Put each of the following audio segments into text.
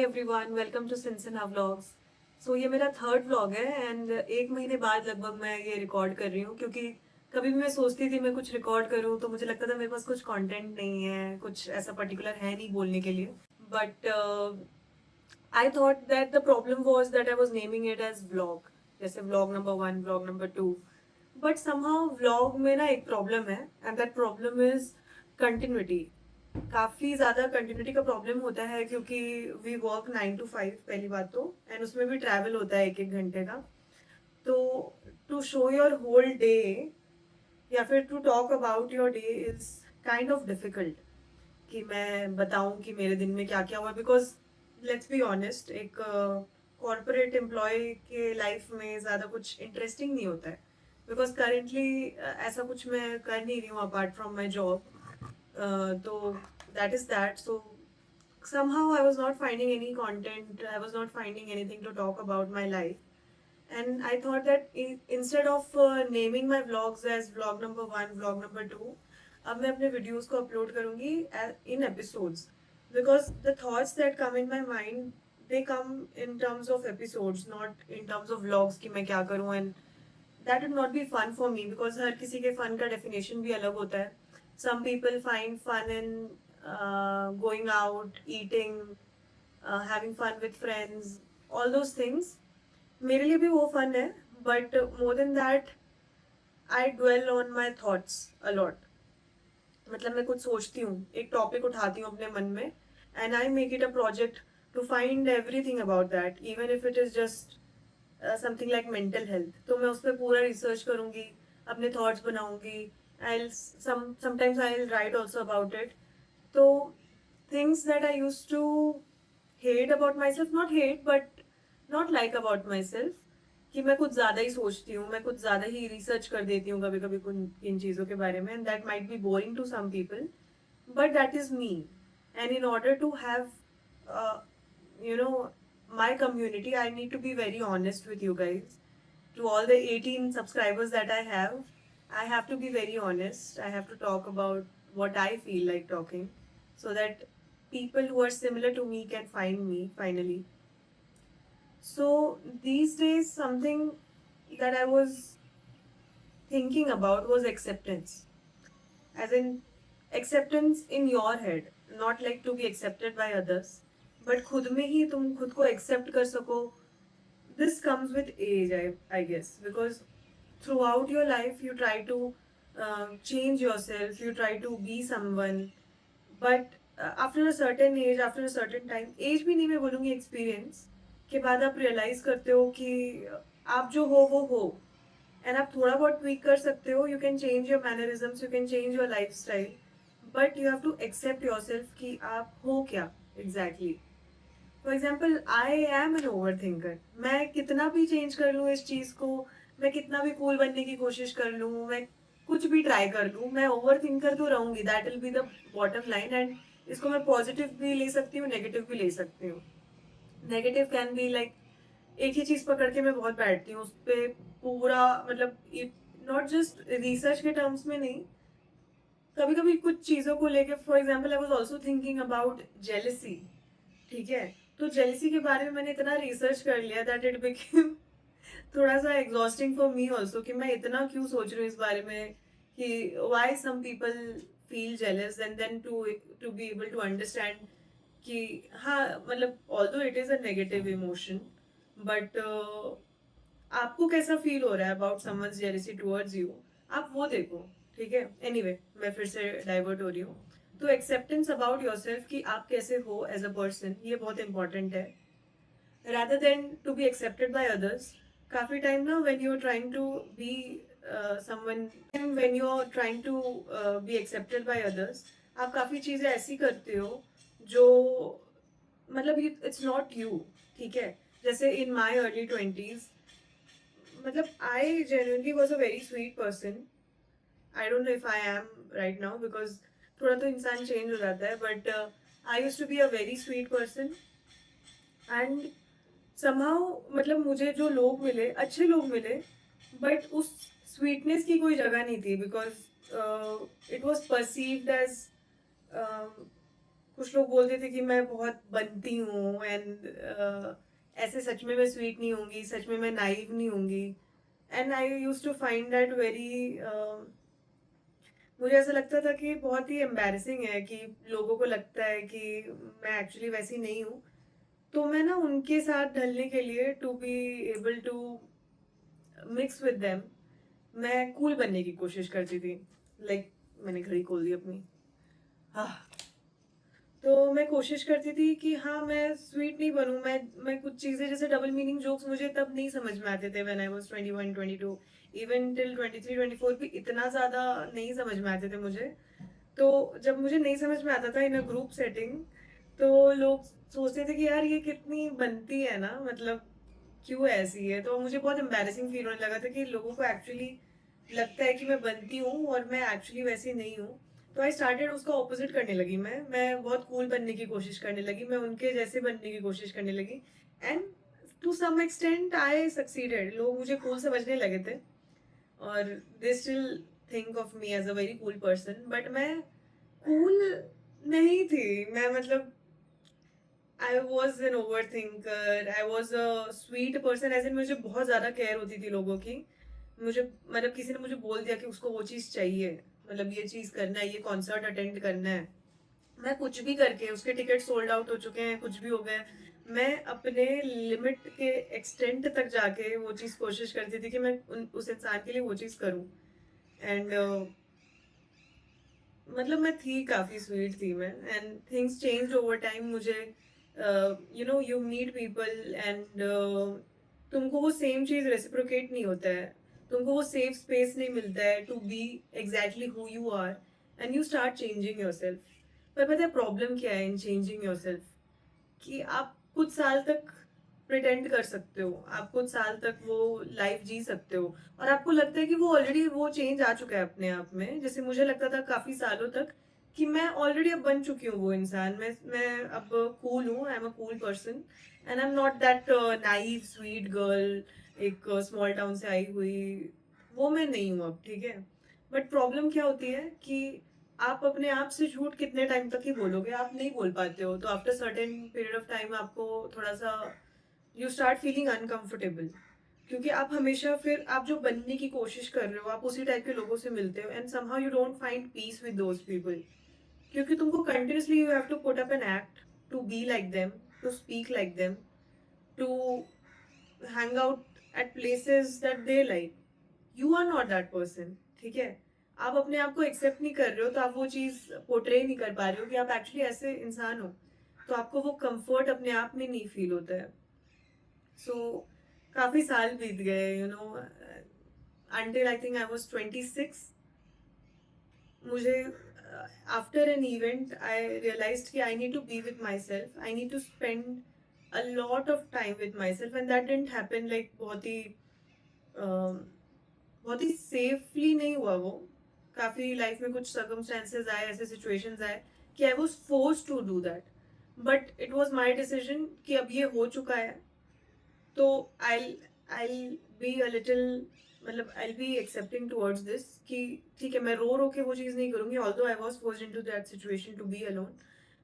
Everyone, welcome to सिंसना vlogs. So ये मेरा थर्ड व्लॉग है एंड एक महीने बाद लगभग मैं ये रिकॉर्ड कर रही हूँ क्योंकि कभी भी मैं सोचती थी मैं कुछ रिकॉर्ड करूँ तो मुझे लगता था मेरे पास कुछ कंटेंट नहीं है, कुछ ऐसा पर्टिकुलर है नहीं बोलने के लिए। But I thought that the problem was that I was naming it as vlog, जैसे vlog number 1, vlog number 2। But somehow vlog में ना एक प्रॉब्लम है and that problem is continuity. काफी ज्यादा कंटिन्यूटी का प्रॉब्लम होता है क्योंकि वी वर्क 9 to 5 पहली बात तो, एंड उसमें भी ट्रैवल होता है 1-1 घंटे का। तो to show your whole day या फिर to talk about your day is kind of difficult कि मैं बताऊं कि मेरे दिन में क्या क्या हुआ, बिकॉज लेट्स बी ऑनेस्ट, एक कॉर्पोरेट एम्प्लॉय के लाइफ में ज़्यादा कुछ इंटरेस्टिंग नहीं होता है बिकॉज करेंटली ऐसा कुछ मैं कर नहीं रही हूँ अपार्ट फ्रॉम माई जॉब। तो that is that. So somehow I was not finding any content, I was not finding anything to talk about my life. And I thought that instead of naming my vlogs as vlog number 1, vlog number 2, अब मैं अपने videos को upload करूंगी in episodes, because the thoughts that come in my mind they come in terms of episodes, not in terms of vlogs कि मैं क्या करूं। And that would not be fun for me because हर किसी के fun का definition भी अलग होता है। Some people find fun in going out, eating, having fun with friends, all those things. मेरे लिए भी वो फन है, but more than that I dwell on my thoughts a lot. मतलब मैं कुछ सोचती हूँ, एक टॉपिक उठाती हूँ अपने मन में and I make it a project to find everything about that, even if it is just something like mental health. तो मैं उस पर पूरा रिसर्च करूंगी, अपने थॉट्स बनाऊंगी, I sometimes I write also about it. तो things that I use to hate about myself, not hate but not like about myself, कि मैं कुछ ज्यादा ही सोचती हूँ, मैं कुछ ज्यादा ही रिसर्च कर देती हूँ कभी कभी इन चीजों के बारे में, and that might be boring to some people, but that is me. And in order to have you know my community, I need to be very honest with you guys. To all the 18 subscribers that I have to be very honest. I have to talk about what I feel like talking so that people who are similar to me can find me finally. So these days, something that I was thinking about was acceptance. As in, acceptance in your head, not like to be accepted by others, but खुद में ही तुम खुद को accept कर सको. This comes with age, I guess, because throughout your life you try to change yourself, you try to be someone, but after a certain age, after a certain time, age भी नहीं मैं बोलूँगी, experience के बाद आप realize करते हो कि आप जो हो वो हो, एंड आप थोड़ा बहुत ट्वीक कर सकते हो, you can change your mannerisms, you can change your lifestyle, but you have to accept yourself कि आप हो क्या एग्जैक्टली। For example, I am an over thinker. मैं कितना भी चेंज कर लूँ इस चीज़ को, मैं कितना भी कूल बनने की कोशिश कर लूँ, मैं कुछ भी ट्राई कर लूँ, मैं ओवर थिंकर तो रहूंगी, that will be the bottom line. And इसको मैं पॉजिटिव भी ले सकती हूँ, नेगेटिव भी ले सकती हूँ। नेगेटिव कैन बी लाइक, एक ही चीज पकड़ के मैं बहुत बैठती हूँ उस पर पूरा, मतलब नॉट जस्ट रिसर्च के टर्म्स में नहीं, कभी कभी कुछ चीजों को लेके। For example, I was also thinking about jealousy. ठीक है, तो जेलिसी के बारे में मैंने इतना रिसर्च कर लिया दैट इट बिकेम थोड़ा सा एग्जॉस्टिंग फॉर मी ऑल्सो, कि मैं इतना क्यों सोच रही हूँ इस बारे में कि why some people feel jealous, and then to be able to understand कि हाँ, मतलब although it is a negative emotion, but आपको कैसा फील हो रहा है about someone's jealousy towards you, आप वो देखो। ठीक है, एनीवे, मैं फिर से डाइवर्ट हो रही हूँ। तो एक्सेप्टेंस अबाउट योरसेल्फ कि आप कैसे हो एज अ पर्सन, ये बहुत इंपॉर्टेंट है, rather than to be accepted by others. काफी टाइम ना, when you're trying to be someone, when you're trying to be accepted by others, आप काफी चीजें ऐसी करते हो जो, मतलब इट्स नॉट यू। ठीक है, जैसे इन माई अर्ली 20s, मतलब I genuinely was a very sweet person. I don't know if I am right now, because थोड़ा तो इंसान चेंज हो जाता है, but I use to be a very sweet person. And somehow, मतलब मुझे जो लोग मिले, अच्छे लोग मिले, बट उस स्वीटनेस की कोई जगह नहीं थी, because it was perceived as कुछ लोग बोलते थे कि मैं बहुत बनती हूँ एंड ऐसे सच में मैं स्वीट नहीं होंगी, सच में मैं नाइव नहीं होंगी। And I use to find that very, मुझे ऐसा लगता था कि बहुत ही एम्बैरेसिंग है कि लोगों को लगता है कि मैं एक्चुअली वैसी नहीं हूँ। तो मैं ना उनके साथ ढलने के लिए, to be able to mix with them, मैं कूल बनने की कोशिश करती थी। लाइक मैंने घड़ी खोल दी अपनी। हाँ, तो मैं कोशिश करती थी कि हाँ मैं स्वीट नहीं बनूं, मैं कुछ चीज़ें जैसे डबल मीनिंग जोक्स मुझे तब नहीं समझ में आते थे, when I was 21 22, even till 23 24 भी इतना ज़्यादा नहीं समझ में आते थे मुझे। तो जब मुझे नहीं समझ में आता था इन अ ग्रुप सेटिंग, तो लोग सोचते थे कि यार ये कितनी बनती है ना, मतलब क्यों ऐसी है। तो मुझे बहुत एम्बैरेसिंग फील होने लगा था कि लोगों को एक्चुअली लगता है कि मैं बनती हूँ और मैं एक्चुअली वैसी नहीं हूँ। तो आई स्टार्टेड उसका ऑपोजिट करने लगी, मैं बहुत कूल बनने की कोशिश करने लगी, मैं उनके जैसे बनने की कोशिश करने लगी। And to some extent I succeeded, लोग मुझे कूल समझने लगे थे और they still think of me as a very cool person, but मैं कूल नहीं थी। मैं मतलब I was an over thinker, I was a sweet person, ऐसे मुझे बहुत ज़्यादा केयर होती थी लोगों की। मुझे मतलब किसी ने मुझे बोल दिया कि उसको वो चीज़ चाहिए, मतलब ये चीज़ करना है, ये कॉन्सर्ट अटेंड करना है, मैं कुछ भी करके, उसके टिकट सोल्ड आउट हो चुके हैं, कुछ भी हो गए, मैं अपने लिमिट के एक्सटेंट तक जाके वो चीज़ कोशिश करती थी कि मैं उस इंसान के लिए वो चीज़ करूँ। एंड मतलब मैं थी काफ़ी स्वीट थी मैं, and things change over time. मुझे you know you meet people and तुमको वो सेम चीज़ रेसिप्रोकेट नहीं होता है, तुमको वो सेफ स्पेस नहीं मिलता है to be exactly who you are, and you start changing yourself. पर पता है प्रॉब्लम क्या है इन चेंजिंग योर सेल्फ, कि आप कुछ साल तक प्रिटेंड कर सकते हो, आप कुछ साल तक वो लाइफ जी सकते हो, और आपको लगता है कि वो ऑलरेडी वो चेंज आ चुका है अपने आप में। जैसे मुझे लगता था काफी सालों तक कि मैं ऑलरेडी अब बन चुकी हूँ वो इंसान, मैं अब कूल हूँ, I am a cool person and I am not that naive sweet girl, एक स्मॉल टाउन से आई हुई, वो मैं नहीं हूँ अब, ठीक है। बट प्रॉब्लम क्या होती है कि आप अपने आप से झूठ कितने टाइम तक ही बोलोगे, आप नहीं बोल पाते हो, तो after certain period of time आपको थोड़ा सा यू स्टार्ट फीलिंग अनकंफर्टेबल, क्योंकि आप हमेशा फिर आप जो बनने की कोशिश कर रहे हो आप उसी टाइप के लोगों से मिलते हो, and somehow you don't find peace with those people, क्योंकि तुमको continuously you have to put up an act to be like them, to speak like them, to hang out at places that they like. You are not that person, ठीक है। आप अपने आप को accept नहीं कर रहे हो, तो आप वो चीज पोर्ट्रे नहीं कर पा रहे हो कि आप एक्चुअली ऐसे इंसान हो, तो आपको वो कंफर्ट अपने आप में नहीं फील होता है। सो काफी साल बीत गए, you know, until I think I was 26, मुझे after an event I realised कि I need to be with myself, I need to spend a lot of time with myself, and that didn't happen like बहुत ही safely नहीं हुआ वो। काफी life में कुछ सर्कमस्टेंसेस आए, ऐसे सिचुएशंस आए कि I was forced to do that, but it was my decision कि अब ये हो चुका है, तो आई आई बी अ लिटिल, मतलब आई बी एक्सेप्टिंग टुवर्ड्स दिस कि ठीक है मैं रो रो के वो चीज़ नहीं करूंगी, although I was forced into that situation to be alone,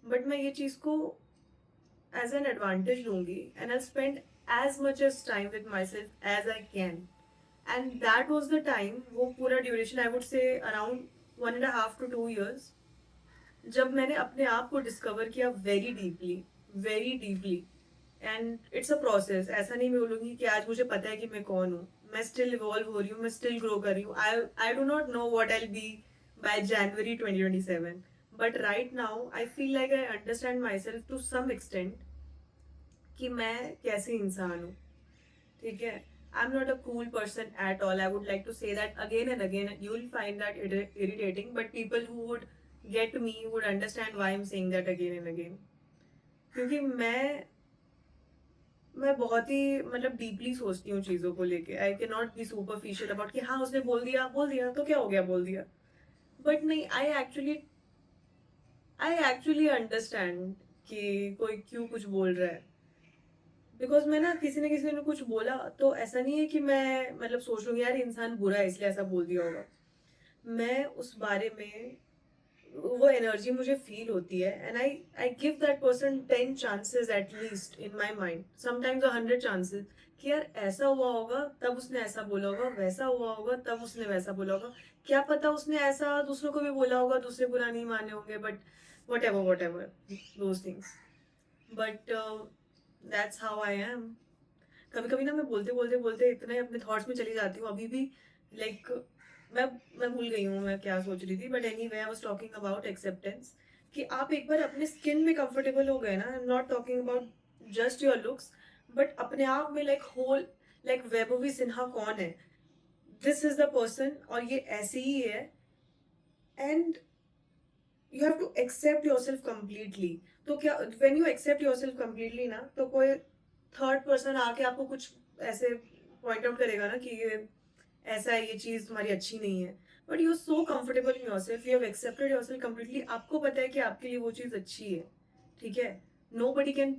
but मैं ये चीज़ को एज एन एडवांटेज लूंगी and I spend as much as time with myself as I can. And that was the time, वो पूरा duration I would say around 1.5 to 2 years, जब मैंने अपने आप को डिस्कवर किया very deeply, very deeply. And it's a process, ऐसा नहीं मैं बोलूंगी कि आज मुझे पता है कि मैं कौन हूँ, मैं स्टिल इवॉल्व हो रही हूँ, मैं स्टिल ग्रो कर रही हूँ। I do not know what I be by January 2027, but right now I feel like I understand myself to some extent कि मैं कैसे इंसान हूँ, ठीक है। I am not a cool person at all, I would like to say that again and again, you will find that irritating, but people who would get me would understand why I am saying that again and again, क्योंकि मैं बहुत ही मतलब deeply सोचती हूँ चीज़ों को लेके। I can not be superficial about कि हाँ उसने बोल दिया तो क्या हो गया, बोल दिया। बट नहीं, आई एक्चुअली अंडरस्टैंड कि कोई क्यों कुछ बोल रहा है, बिकॉज मैं ना किसी ने कुछ बोला तो ऐसा नहीं है कि मैं मतलब सोच लूंगी यार इंसान बुरा है इसलिए ऐसा बोल दिया होगा। मैं उस बारे में वो एनर्जी मुझे फील होती है, and I I give that person 10 chances at least in my mind, sometimes 100 chances, कि यार ऐसा हुआ होगा तब उसने ऐसा बोला होगा, वैसा हुआ होगा तब उसने वैसा बोला होगा, क्या पता उसने ऐसा दूसरों को भी बोला होगा, दूसरे बुरा नहीं माने होंगे, but what ever those things, but that's how I M. कभी कभी ना मैं बोलते बोलते बोलते इतने अपने थॉट्स में चली जाती हूँ अभी भी, लाइक मैं मैं भूल गई हूँ मैं क्या सोच रही थी, but any way I was talking about acceptance, कि आप एक बार अपने स्किन में कंफर्टेबल हो गए ना, I am not talking about just your looks, but अपने आप में like whole, like Vaibhavi Sinha कौन है, दिस इज द पर्सन और ये ऐसे ही है, and you have to accept yourself completely. तो क्या when you accept yourself completely ना, तो कोई थर्ड पर्सन आके आपको कुछ ऐसे पॉइंट आउट करेगा ना कि ये ऐसा है, ये चीज तुम्हारी अच्छी नहीं है, but you are so comfortable in yourself, you have accepted yourself completely, आपको पता है कि आपके लिए वो चीज अच्छी है, ठीक है। नो बडी कैन,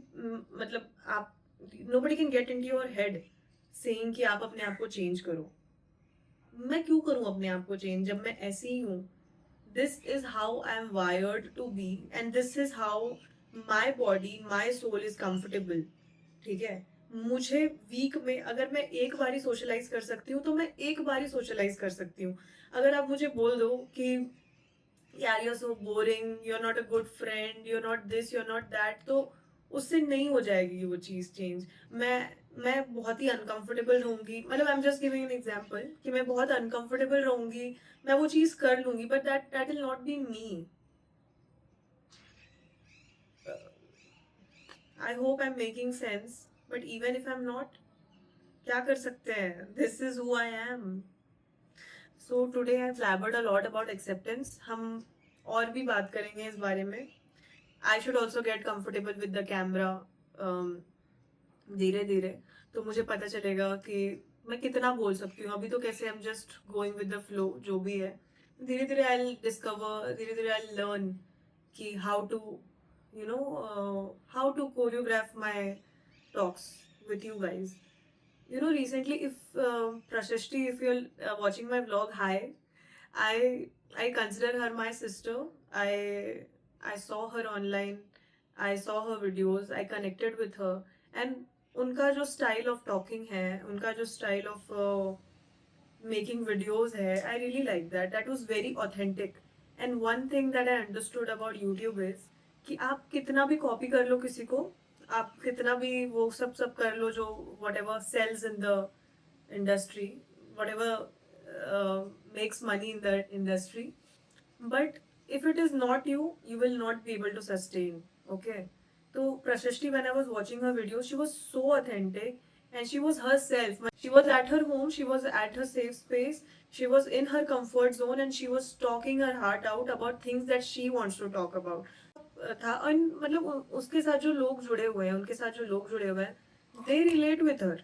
मतलब आप, nobody can get into your head saying कि आप अपने आप को चेंज करो। मैं क्यों करूं अपने आप को चेंज जब मैं ऐसी ही हूँ। This is how I am wired to be, and this is how my body my soul is comfortable, ठीक है। मुझे वीक में अगर मैं एक बार ही सोशलाइज कर सकती हूँ तो मैं एक बार ही सोशलाइज कर सकती हूँ। अगर आप मुझे बोल दो कि यार you are so boring, you are not a good friend, you are not this, you are not that, तो उससे नहीं हो जाएगी वो चीज चेंज। मैं बहुत ही अनकंफर्टेबल रहूंगी, मतलब आई am just giving an example कि मैं बहुत अनकंफर्टेबल रहूंगी, मैं वो चीज कर लूंगी, but that will not be me. I hope I am making sense, but even if I am not, क्या कर सकते हैं, this is who I am. So today I flabbered a lot about acceptance, हम और भी बात करेंगे इस बारे में। I should also get comfortable with the camera धीरे धीरे, तो मुझे पता चलेगा कि मैं कितना बोल सकती हूँ। अभी तो कैसे I am just going with the flow, जो भी है धीरे धीरे आई डिस्कवर, धीरे धीरे आई लर्न कि how to, you know, how to choreograph my talks with you guys. You know, recently, if Prashasti, if you're watching my vlog, hi, I consider her my sister. I saw her online. I saw her videos. I connected with her, and उनका जो style of talking है, उनका जो style of making videos है, I really like that. That was very authentic. And one thing that I understood about YouTube is कि आप कितना भी कॉपी कर लो किसी को, आप कितना भी वो सब सब कर लो जो whatever sells in the industry, whatever makes money in the industry, but if it is not you, you will not be able to sustain. Okay, so Prashasti, when I was watching her videos, she was so authentic and she was herself. She was at her home, she was at her safe space, she was in her comfort zone, and she was talking her heart out about things that she wants to talk about. था, और मतलब उसके साथ जो लोग जुड़े हुए हैं, उनके साथ जो लोग जुड़े हुए हैं, they relate with her.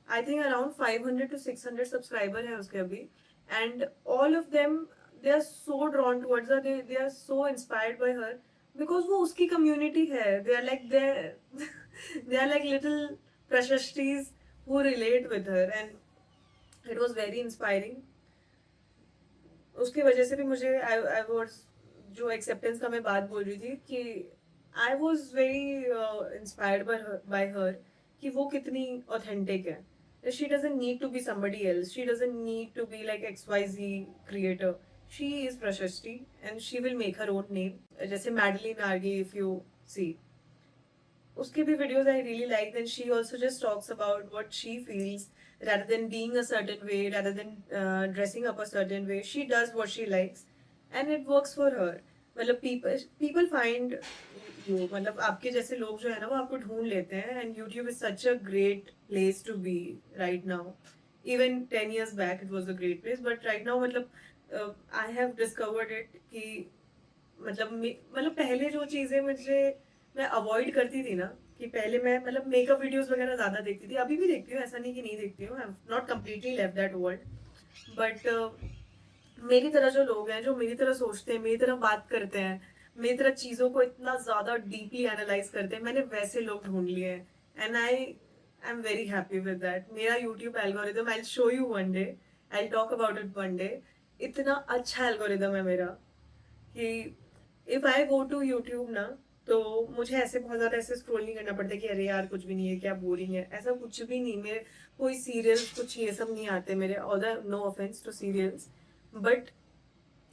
I think around 500 to 600 subscriber है उसके अभी, and all of them, they are so drawn towards her, they are so inspired by her because वो उसकी community है, they are like they are like little Prashastis who relate with her, and it was very inspiring. उसकी वजह से भी मुझे I was, जो acceptance का मैं बात बोल रही थी कि I was very inspired by her कि वो कितनी authentic है. She doesn't need to be somebody else. She doesn't need to be like XYZ creator. She is Prashasti and she will make her own name. जैसे Madeline Nargi, if you see, उसके भी videos I really like. Then she also just talks about what she feels rather than being a certain way, rather than dressing up a certain way. She does what she likes and it works for her. मतलब people find you, मतलब आपके जैसे लोग जो है ना वो आपको ढूंढ लेते हैं, and YouTube is such a great place to be right now. Even 10 years back it was a great place, but right now मतलब I have discovered it कि मतलब पहले जो चीजें मुझे मैं अवॉइड करती थी ना, कि पहले मैं मतलब मेकअप वीडियोस वगैरह ज्यादा देखती थी, अभी भी देखती हूँ, ऐसा नहीं कि नहीं देखती हूँ, आई am not completely left that world, but मेरी तरह जो लोग हैं, जो मेरी तरह सोचते हैं, मेरी तरह बात करते हैं, मेरी तरह चीजों को इतना ज्यादा डीपली एनालाइज करते हैं, मैंने वैसे लोग ढूंढ लिए हैं, and I am very happy with that. मेरा YouTube algorithm, I show you one day, I talk about it one day, इतना अच्छा एल्गोरिदम है मेरा कि if I go to YouTube ना, तो मुझे ऐसे बहुत ज्यादा ऐसे स्क्रॉल नहीं करना पड़ता कि अरे यार कुछ भी नहीं है, क्या बोरिंग है, ऐसा कुछ भी नहीं। मेरे कोई सीरियल्स कुछ ये सब नहीं आते मेरे, although no offence to serials, but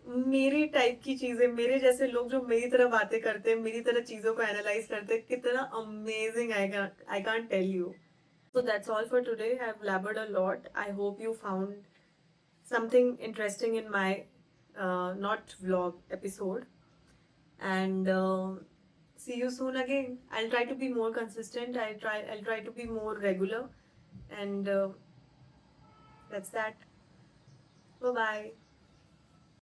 मेरी टाइप की चीजें, मेरे जैसे लोग जो मेरी तरह बातें करते हैं, मेरी तरह चीजों को एनालाइज करते हैं, कितना amazing, I can't tell you. So that's all for today. I've blabbered a lot. I hope you found something interesting in my not vlog episode. And see you soon again. I'll try to be more consistent. I'll try to be more regular. And that's that. Bye bye.